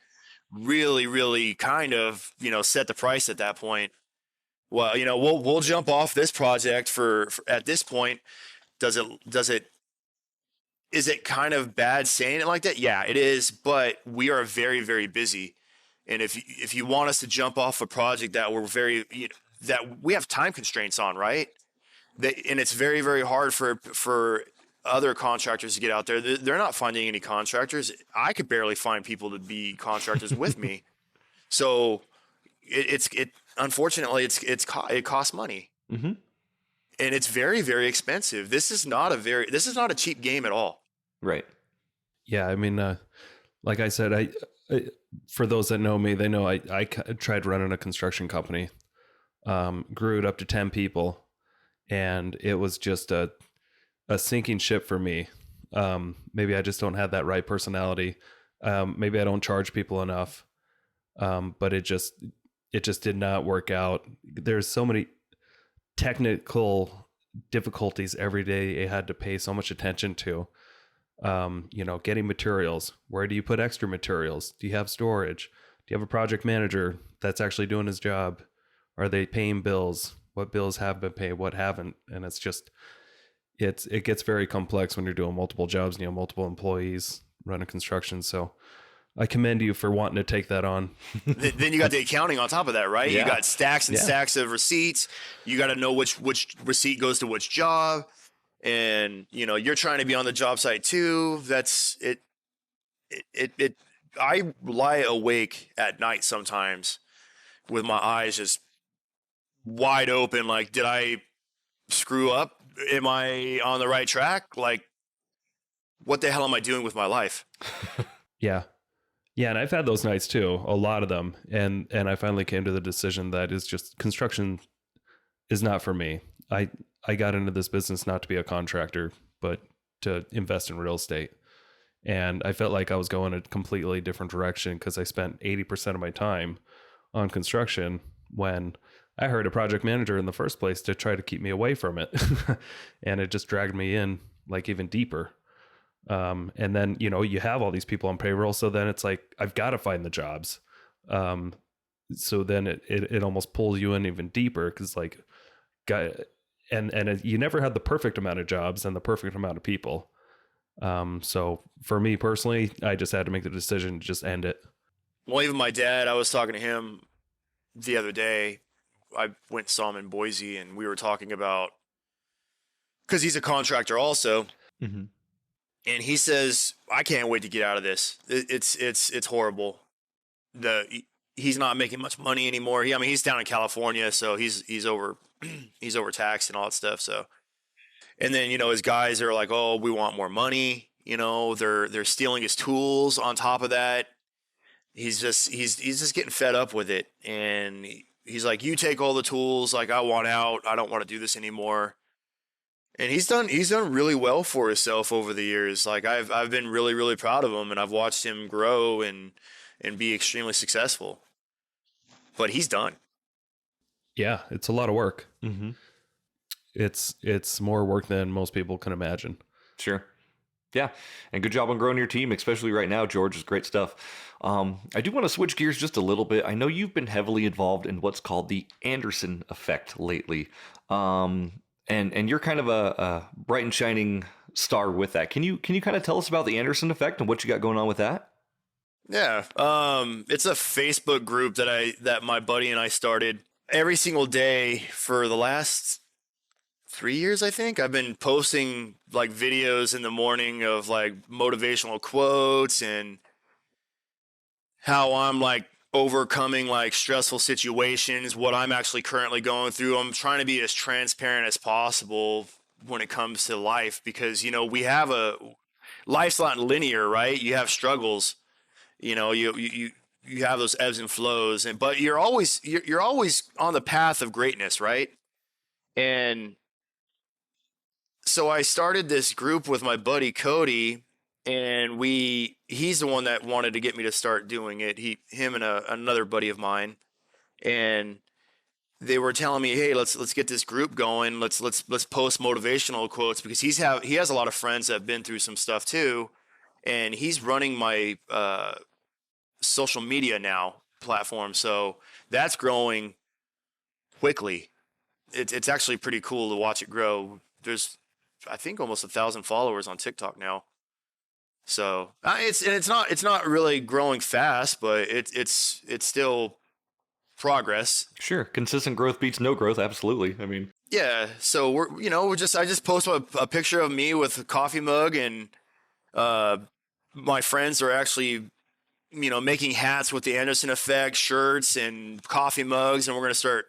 C: really, really kind of, set the price at that point. Well, we'll jump off this project for at this point. Does it is it kind of bad saying it like that? Yeah, it is, but we are very, very busy. And if you want us to jump off a project that we're that we have time constraints on, right? And it's very, very hard for other contractors to get out there. They're not finding any contractors. I could barely find people to be contractors with me. So it unfortunately it costs money,
A: Mm-hmm.
C: and it's very, very expensive. This is not a cheap game at all.
A: Right.
B: Yeah, I mean, like I said, I for those that know me, they know I tried running a construction company, grew it up to 10 people, and it was just a sinking ship for me. Maybe I just don't have that right personality. Maybe I don't charge people enough. But it just did not work out. There's so many technical difficulties every day I had to pay so much attention to. Getting materials. Where do you put extra materials? Do you have storage? Do you have a project manager that's actually doing his job? Are they paying bills? What bills have been paid? What haven't? And it's just, it gets very complex when you're doing multiple jobs, multiple employees running construction. So I commend you for wanting to take that on.
C: Then you got the accounting on top of that, right?
A: Yeah.
C: You got stacks and stacks of receipts. You got to know which receipt goes to which job. And you're trying to be on the job site too. That's it. I lie awake at night sometimes with my eyes just wide open. Like, did I screw up? Am I on the right track? Like, what the hell am I doing with my life?
B: Yeah. Yeah, and I've had those nights too, a lot of them. And I finally came to the decision that is just construction is not for me. I got into this business not to be a contractor, but to invest in real estate. And I felt like I was going a completely different direction because I spent 80% of my time on construction when I hired a project manager in the first place to try to keep me away from it. And it just dragged me in like even deeper. And then, you have all these people on payroll. So then it's like, I've got to find the jobs. So then it almost pulls you in even deeper because like, you never had the perfect amount of jobs and the perfect amount of people. So for me personally, I just had to make the decision to just end it.
C: Well, even my dad, I was talking to him the other day. I went and saw him in Boise, and we were talking about, because he's a contractor also.
A: Mm-hmm.
C: And he says, "I can't wait to get out of this. It's horrible. He's not making much money anymore. He's down in California, so he's overtaxed and all that stuff. So, and then his guys are like, oh, we want more money. They're stealing his tools. On top of that, he's just getting fed up with it. And he's like, you take all the tools. Like, I want out. I don't want to do this anymore." And he's done really well for himself over the years. Like, I've been really, really proud of him, and I've watched him grow and be extremely successful. But he's done.
B: Yeah, it's a lot of work.
A: Mm-hmm.
B: It's more work than most people can imagine.
A: Sure. Yeah. And good job on growing your team, especially right now, George. Is great stuff. I do want to switch gears just a little bit. I know you've been heavily involved in what's called the Anderson effect lately. And you're kind of a bright and shining star with that. Can you kind of tell us about the Anderson effect and what you got going on with that?
C: Yeah. It's a Facebook group that my buddy and I started every single day for the last 3 years, I think. I've been posting like videos in the morning of like motivational quotes and how I'm like overcoming like stressful situations, what I'm actually currently going through. I'm trying to be as transparent as possible when it comes to life because, we have life's not linear, right? You have struggles, you have those ebbs and flows, but you're always on the path of greatness, right? And so I started this group with my buddy Cody, and he's the one that wanted to get me to start doing it. Him and another buddy of mine, and they were telling me, "Hey, let's get this group going. Let's post motivational quotes because he has a lot of friends that have been through some stuff too, and he's running my social media now platform. So that's growing quickly. It's actually pretty cool to watch it grow. There's I think almost 1,000 followers on TikTok now. So it's not really growing fast, but it's still progress.
A: Sure, consistent growth beats no growth. Absolutely. I mean,
C: Yeah. So I just post a picture of me with a coffee mug, and my friends are actually making hats with the Anderson effect, shirts and coffee mugs, and we're gonna start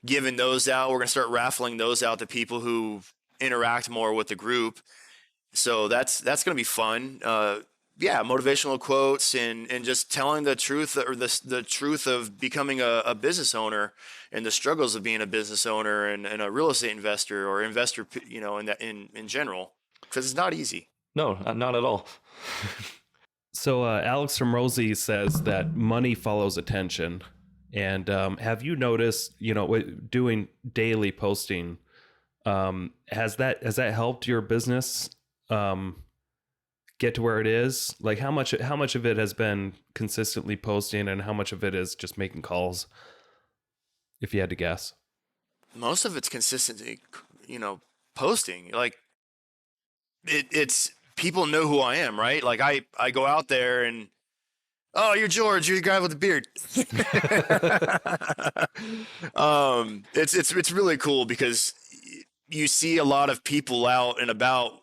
C: giving those out. We're gonna start raffling those out to people who interact more with the group. So that's going to be fun. Yeah, motivational quotes and just telling the truth or the truth of becoming a business owner and the struggles of being a business owner and a real estate investor or investor, in general, because it's not easy.
A: no, not at all.
B: So Alex from Rosie says that money follows attention. And have you noticed, doing daily posting, has that helped your business get to where it is? Like how much of it has been consistently posting and how much of it is just making calls, if you had to guess?
C: Most of it's consistency, posting. Like it's people know who I am, right? Like I go out there and, oh, you're George, you're the guy with the beard. It's really cool because you see a lot of people out and about.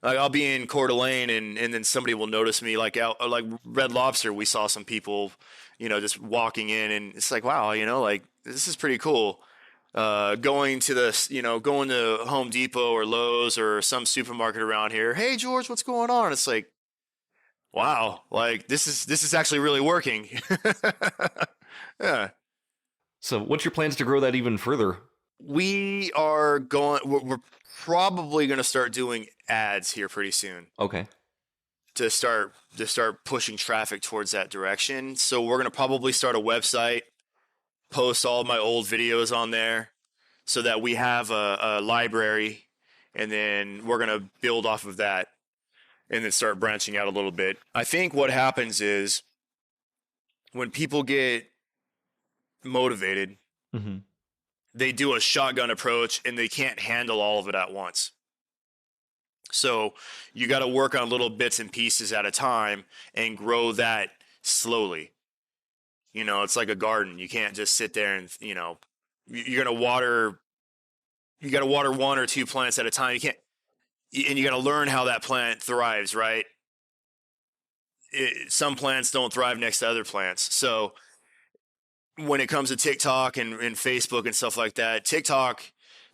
C: Like I'll be in Coeur d'Alene and then somebody will notice me, like out like Red Lobster. We saw some people, just walking in, and it's like, wow, like this is pretty cool. Going to Home Depot or Lowe's or some supermarket around here. Hey George, what's going on? It's like, wow, like this is actually really working. Yeah.
A: So, what's your plans to grow that even further?
C: We're probably going to start doing ads here pretty soon
A: Okay.
C: to start pushing traffic towards that direction. So we're going to probably start a website, post all my old videos on there so that we have a library, and then we're going to build off of that and then start branching out a little bit. I think what happens is when people get motivated,
A: Mm-hmm.
C: they do a shotgun approach and they can't handle all of it at once. So you got to work on little bits and pieces at a time and grow that slowly. It's like a garden. You can't just sit there and, you're going to water, you got to water one or two plants at a time. And you got to learn how that plant thrives, right? Some plants don't thrive next to other plants. So when it comes to TikTok and Facebook and stuff like that, TikTok,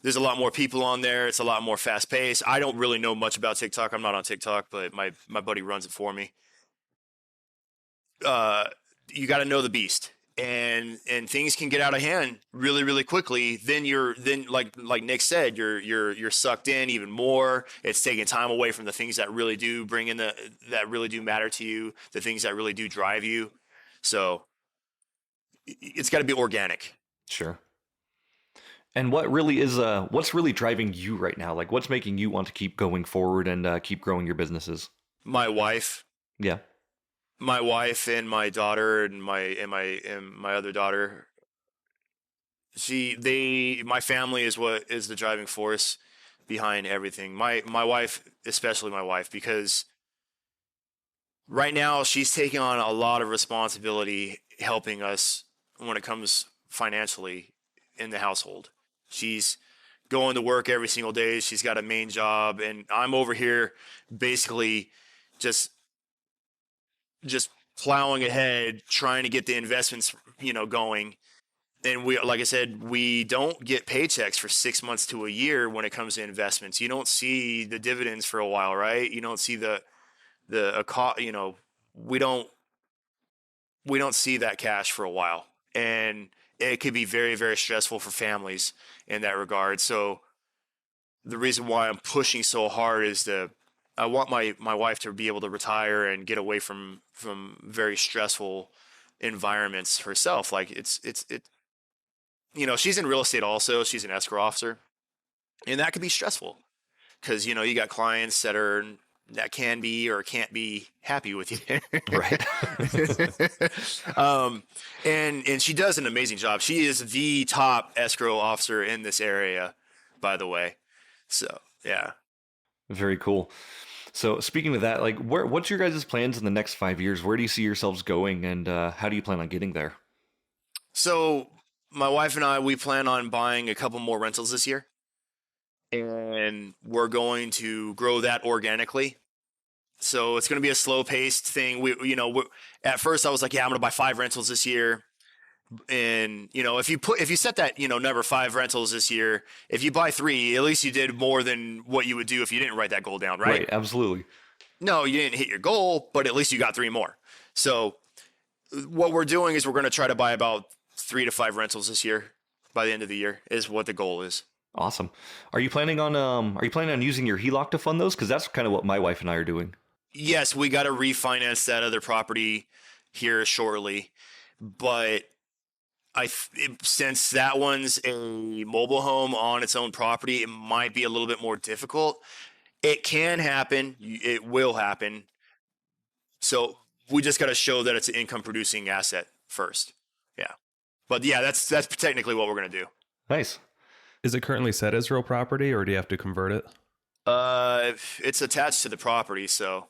C: there's a lot more people on there. It's a lot more fast paced. I don't really know much about TikTok. I'm not on TikTok, but my buddy runs it for me. You got to know the beast, and things can get out of hand really, really quickly. Then like Nick said, you're sucked in even more. It's taking time away from the things that really do bring in that really do matter to you, the things that really do drive you. So it's got to be organic.
A: Sure. And what's really driving you right now? Like, what's making you want to keep going forward and keep growing your businesses?
C: My wife
A: Yeah.
C: and my daughter and my other daughter. My family is what is the driving force behind everything. My wife, especially my wife, because right now she's taking on a lot of responsibility helping us when it comes financially in the household. She's going to work every single day. She's got a main job, and I'm over here basically just plowing ahead, trying to get the investments, going. And we, like I said, we don't get paychecks for 6 months to a year when it comes to investments. You don't see the dividends for a while, right? You don't see we don't see that cash for a while, and it could be very, very stressful for families in that regard. So the reason why I'm pushing so hard is I want my wife to be able to retire and get away from very stressful environments herself. Like she's in real estate also. She's an escrow officer, and that could be stressful because you got clients that can be or can't be happy with you.
A: Right.
C: And she does an amazing job. She is the top escrow officer in this area, by the way. So, yeah.
A: Very cool. So speaking of that, like, what's your guys' plans in the next 5 years? Where do you see yourselves going, and how do you plan on getting there?
C: So my wife and I, we plan on buying a couple more rentals this year, and we're going to grow that organically. So it's going to be a slow paced thing. At first I was like, yeah, I'm going to buy 5 rentals this year. And, if you set that, number 5 rentals this year, if you buy 3, at least you did more than what you would do if you didn't write that goal down, right?
A: Right, absolutely.
C: No, you didn't hit your goal, but at least you got 3 more. So what we're doing is we're going to try to buy about 3 to 5 rentals this year by the end of the year is what the goal is.
A: Awesome. Are you planning on using your HELOC to fund those? Because that's kind of what my wife and I are doing.
C: Yes, we got to refinance that other property here shortly, but since that one's a mobile home on its own property, it might be a little bit more difficult. It can happen. It will happen. So we just got to show that it's an income producing asset first. Yeah. But yeah, that's technically what we're going to do.
A: Nice.
B: Is it currently set as real property, or do you have to convert it?
C: It's attached to the property, so.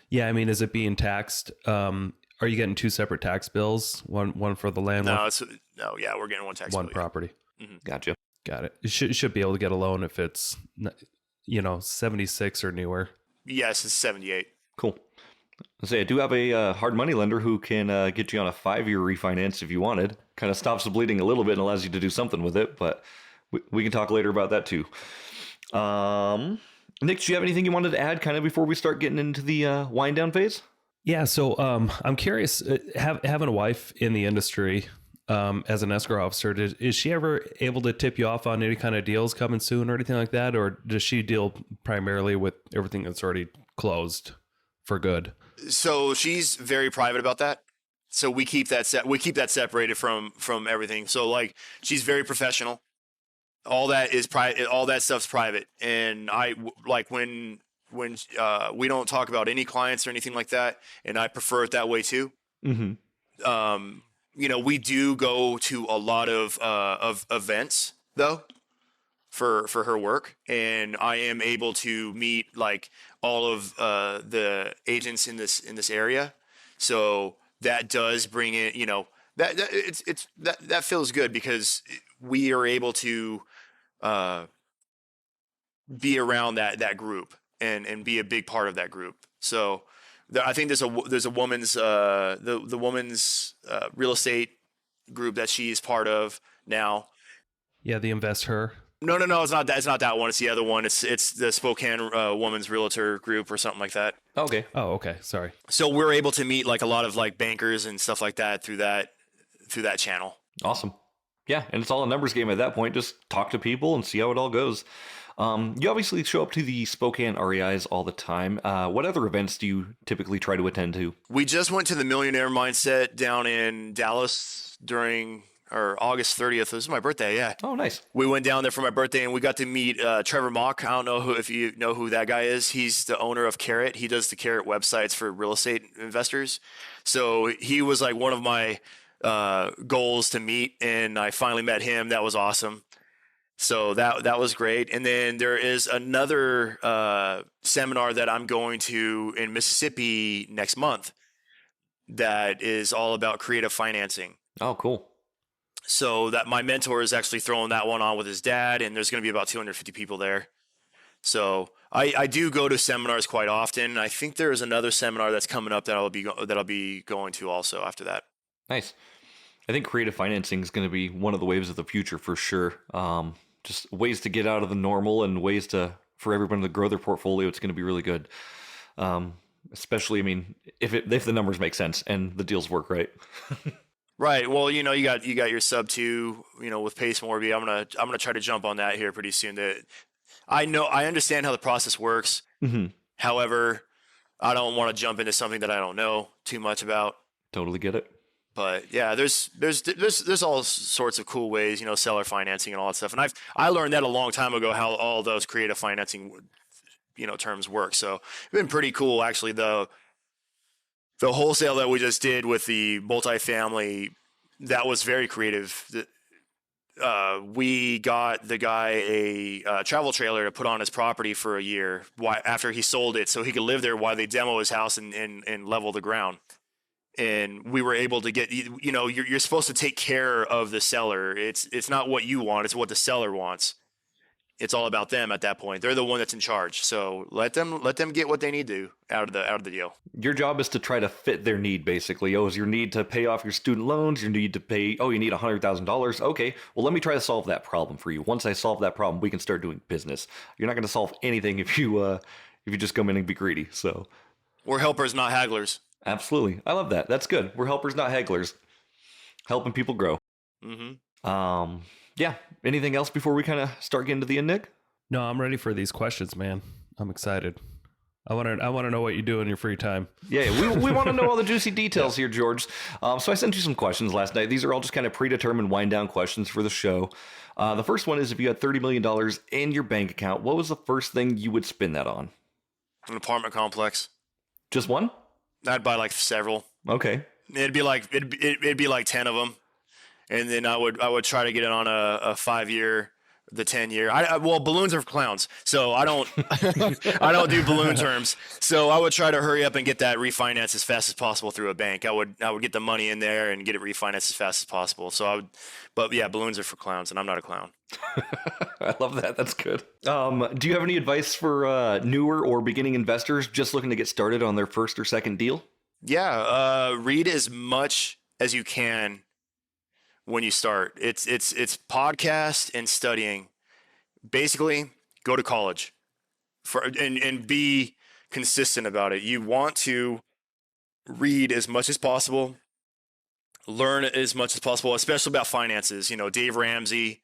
B: Yeah, I mean, is it being taxed? Are you getting 2 separate tax bills? One for the land?
C: Yeah, we're getting one tax
B: one
C: bill.
B: property.
C: Mm-hmm.
A: Gotcha.
B: Got it. You should be able to get a loan if it's 76 or newer.
C: Yes, it's 78.
A: Cool. I say I do have a hard money lender who can get you on a 5-year refinance if you wanted. Kind of stops the bleeding a little bit and allows you to do something with it, but we can talk later about that too. Nick, do you have anything you wanted to add kind of before we start getting into the wind down phase?
B: Yeah, so I'm curious, having a wife in the industry as an escrow officer, is she ever able to tip you off on any kind of deals coming soon or anything like that? Or does she deal primarily with everything that's already closed for good?
C: So she's very private about that. So we keep that separated from everything. So like she's very professional. All that is private. All that stuff's private. And I like when we don't talk about any clients or anything like that, and I prefer it that way too.
A: Mm-hmm.
C: We do go to a lot of events though for her work, and I am able to meet like all of the agents in this area. So that does bring it, that feels good because we are able to be around that group and be a big part of that group. So I think there's a woman's the woman's real estate group that she's part of now.
B: Yeah, the Invest Her.
C: No, it's not that. It's not that one. It's the other one. It's the Spokane Women's Realtor Group or something like that.
A: Okay.
B: Oh, okay. Sorry.
C: So we're able to meet like a lot of like bankers and stuff like that through that channel.
A: Awesome. Yeah, and it's all a numbers game at that point. Just talk to people and see how it all goes. You obviously show up to the Spokane REIs all the time. What other events do you typically try to attend to?
C: We just went to the Millionaire Mindset down in Dallas during August 30th. This is my birthday, yeah.
A: Oh, nice.
C: We went down there for my birthday, and we got to meet Trevor Mock. I don't know if you know who that guy is. He's the owner of Carrot. He does the Carrot websites for real estate investors. So he was like one of my goals to meet, and I finally met him. That was awesome. So that was great. And then there is another seminar that I'm going to in Mississippi next month that is all about creative financing.
A: Oh, cool.
C: So that my mentor is actually throwing that one on with his dad, and there's going to be about 250 people there. So I do go to seminars quite often. I think there is another seminar that's coming up that I'll be going to also after that.
A: Nice. I think creative financing is going to be one of the waves of the future for sure. Just ways to get out of the normal and ways for everyone to grow their portfolio. It's going to be really good. Especially, I mean, if the numbers make sense and the deals work right.
C: Right. Well, you got your sub 2, with Pace Morby. I'm gonna try to jump on that here pretty soon. I understand how the process works.
A: Mm-hmm.
C: However, I don't want to jump into something that I don't know too much about.
A: Totally get it.
C: But yeah, there's all sorts of cool ways, seller financing and all that stuff. And I learned that a long time ago how all those creative financing, terms work. So it's been pretty cool actually. The wholesale that we just did with the multifamily, that was very creative. We got the guy a travel trailer to put on his property for a year after he sold it, so he could live there while they demo his house and level the ground. And we were able to get, you're supposed to take care of the seller. It's not what you want; it's what the seller wants. It's all about them at that point. They're the one that's in charge. So let them get what they need to out of the deal.
A: Your job is to try to fit their need, basically. Oh, is your need to pay off your student loans? Your need to pay, you need $100,000. Okay, well, let me try to solve that problem for you. Once I solve that problem, we can start doing business. You're not going to solve anything if you just come in and be greedy. So
C: we're helpers, not hagglers.
A: Absolutely. I love that. That's good. We're helpers, not hagglers. Helping people grow.
C: Mm-hmm.
A: Yeah. Anything else before we kind of start getting to the end, Nick?
B: No, I'm ready for these questions, man. I'm excited. I want to know what you do in your free time.
A: Yeah, we want to know all the juicy details here, George. So I sent you some questions last night. These are all just kind of predetermined wind down questions for the show. The first one is, if you had $30 million in your bank account, what was the first thing you would spend that on?
C: An apartment complex.
A: Just one?
C: I'd buy like several.
A: Okay.
C: It'd be like 10 of them. And then I would try to get it on a 5-year, the 10-year. Well, balloons are for clowns, so I don't I don't do balloon terms. So I would try to hurry up and get that refinanced as fast as possible through a bank. I would get the money in there and get it refinanced as fast as possible. But yeah, balloons are for clowns, and I'm not a clown.
A: I love that. That's good. Do you have any advice for newer or beginning investors just looking to get started on their first or second deal?
C: Yeah, read as much as you can when you start. It's podcast and studying. Basically, go to college and be consistent about it. You want to read as much as possible, learn as much as possible, especially about finances. Dave Ramsey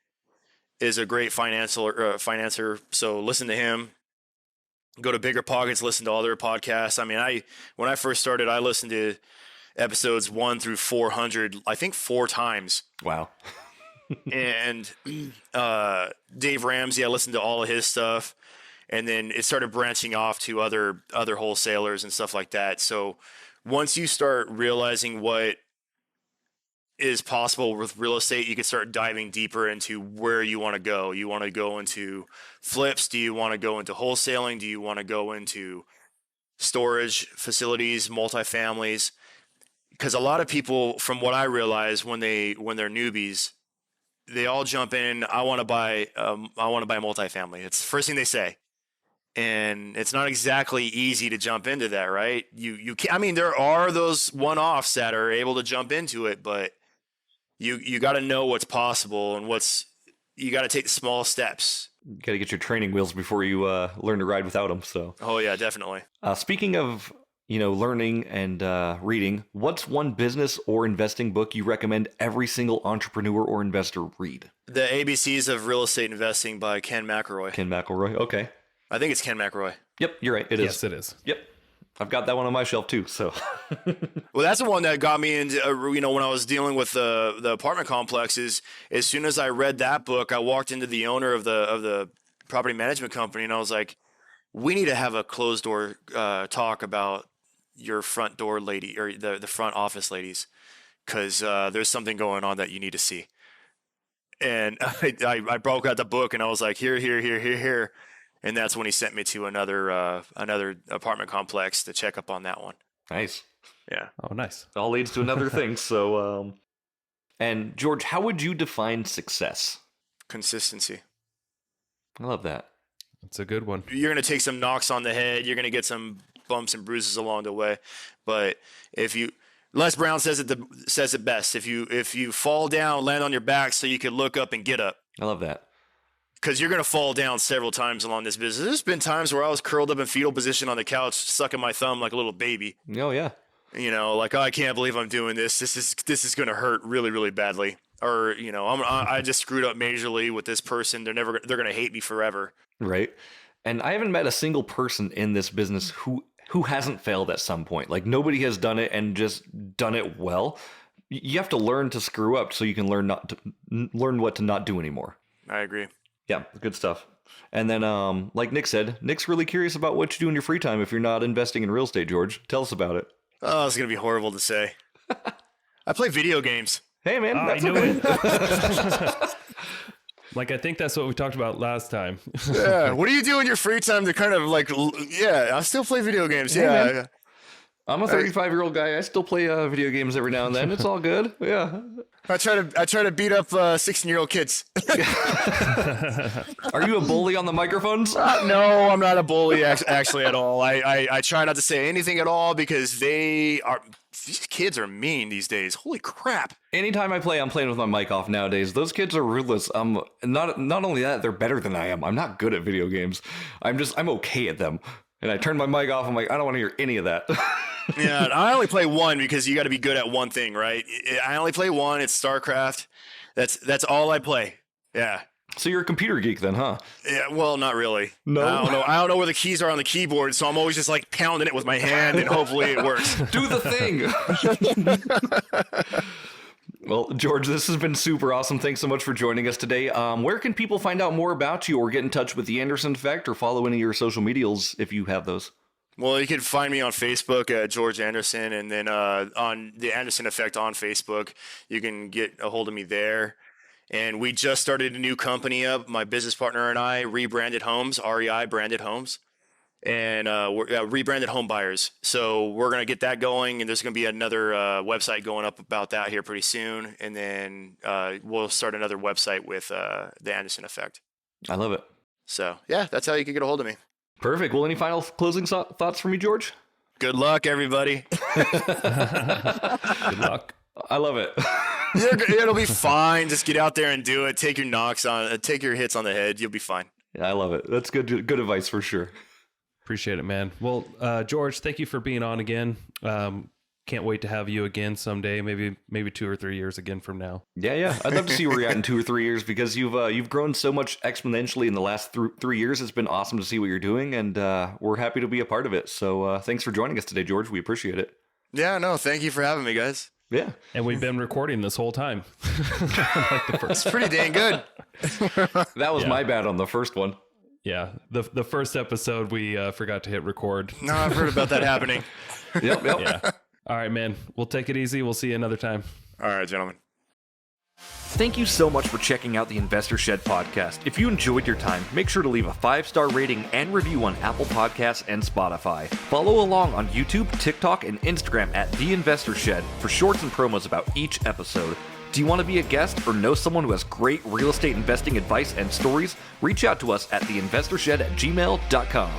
C: is a great financer, so listen to him. Go to Bigger Pockets, listen to all their podcasts. I mean, when I first started, I listened to episodes 1 through 400, I think 4 times.
A: Wow.
C: And Dave Ramsey, I listened to all of his stuff, and then it started branching off to other wholesalers and stuff like that. So once you start realizing what is possible with real estate, you can start diving deeper into where you want to go. You want to go into flips? Do you want to go into wholesaling? Do you want to go into storage facilities, multifamilies? Because a lot of people, from what I realize, when they're newbies, they all jump in. I want to buy multifamily. It's the first thing they say, and it's not exactly easy to jump into that, right? You can't. I mean, there are those one-offs that are able to jump into it, but you got to know what's possible and you got to take the small steps.
A: You got to get your training wheels before you learn to ride without them. So.
C: Oh yeah, definitely.
A: Speaking of learning and reading, what's one business or investing book you recommend every single entrepreneur or investor read?
C: The ABCs of Real Estate Investing by Ken McElroy.
A: Ken McElroy. Okay.
C: I think it's Ken McElroy.
A: Yep, you're right. It is.
B: Yes, it is.
A: Yep. I've got that one on my shelf too. So.
C: Well, that's the one that got me into, when I was dealing with the apartment complexes. As soon as I read that book, I walked into the owner of the property management company, and I was like, we need to have a closed door talk about your front door lady, or the front office ladies, because there's something going on that you need to see. And I broke out the book, and I was like, here. And that's when he sent me to another apartment complex to check up on that one.
A: Nice.
C: Yeah.
B: Oh, nice.
A: It all leads to another thing. So And George, how would you define success?
C: Consistency.
A: I love that.
B: That's a good one.
C: You're going to take some knocks on the head. You're going to get some bumps and bruises along the way. But if you, Les Brown says it best. If you fall down, land on your back so you can look up and get up.
A: I love that.
C: Because you're going to fall down several times along this business. There's been times where I was curled up in fetal position on the couch, sucking my thumb like a little baby.
A: Oh, yeah.
C: You know, like, oh, I can't believe I'm doing this. This is going to hurt really, really badly. Or, you know, I just screwed up majorly with this person. They're going to hate me forever.
A: Right. And I haven't met a single person in this business who hasn't failed at some point. Like, nobody has done it and just done it well. You have to learn to screw up so you can learn what to not do anymore.
C: I agree.
A: Yeah, good stuff. And then, like Nick said, Nick's really curious about what you do in your free time if you're not investing in real estate, George. Tell us about it.
C: Oh, it's going to be horrible to say. I play video games.
A: Hey, man, that's
B: I knew
A: okay.
B: it. Like, I think that's what we talked about last time.
C: Yeah. What do you do in your free time to kind of like, yeah, I still play video games.
A: Hey,
C: Yeah.
A: man. I'm a 35-year-old guy. I still play video games every now and then. It's all good. Yeah.
C: I try to beat up 16-year-old kids.
A: Are you a bully on the microphones?
C: No, I'm not a bully actually at all. I try not to say anything at all because these kids are mean these days. Holy crap.
A: Anytime I play, I'm playing with my mic off nowadays. Those kids are ruthless. Not only that, they're better than I am. I'm not good at video games. I'm okay at them. And I turn my mic off. I'm like, I don't want to hear any of that.
C: Yeah, I only play one because you got to be good at one thing, right? I only play one. It's StarCraft. That's all I play. Yeah.
A: So you're a computer geek then, huh?
C: Yeah, well, not really.
A: No?
C: I don't know where the keys are on the keyboard, so I'm always just like pounding it with my hand, and hopefully it works.
A: Do the thing. Well, George, this has been super awesome. Thanks so much for joining us today. Where can people find out more about you or get in touch with the Anderson Effect or follow any of your social medias if you have those?
C: Well, you can find me on Facebook at George Anderson, and then on the Anderson Effect on Facebook, you can get a hold of me there. And we just started a new company up. My business partner and I rebranded homes, REI branded homes, and we're rebranded home buyers. So we're going to get that going, and there's going to be another website going up about that here pretty soon. And then we'll start another website with the Anderson Effect.
A: I love it.
C: So, yeah, that's how you can get a hold of me.
A: Perfect. Well, any final closing thoughts for me, George?
C: Good luck, everybody.
B: Good luck.
A: I love it.
C: It'll be fine. Just get out there and do it. Take your knocks on, take your hits on the head. You'll be fine.
A: Yeah, I love it. That's good advice for sure.
B: Appreciate it, man. Well, George, thank you for being on again. Can't wait to have you again someday, maybe 2 or 3 years again from now.
A: Yeah. I'd love to see where you're at in 2 or 3 years because you've grown so much exponentially in the last 3 years. It's been awesome to see what you're doing, and we're happy to be a part of it. So thanks for joining us today, George. We appreciate it.
C: Yeah, no, thank you for having me, guys.
A: Yeah.
B: And we've been recording this whole time. Like the first.
C: It's pretty dang good.
A: That was my bad on the first one.
B: Yeah, the first episode we forgot to hit record.
C: No, I've heard about that happening.
A: Yep.
B: Yeah. All right, man. We'll take it easy. We'll see you another time.
C: All right, gentlemen.
A: Thank you so much for checking out the Investor Shed podcast. If you enjoyed your time, make sure to leave a 5-star rating and review on Apple Podcasts and Spotify. Follow along on YouTube, TikTok, and Instagram at The Investor Shed for shorts and promos about each episode. Do you want to be a guest or know someone who has great real estate investing advice and stories? Reach out to us at theinvestorshed@gmail.com.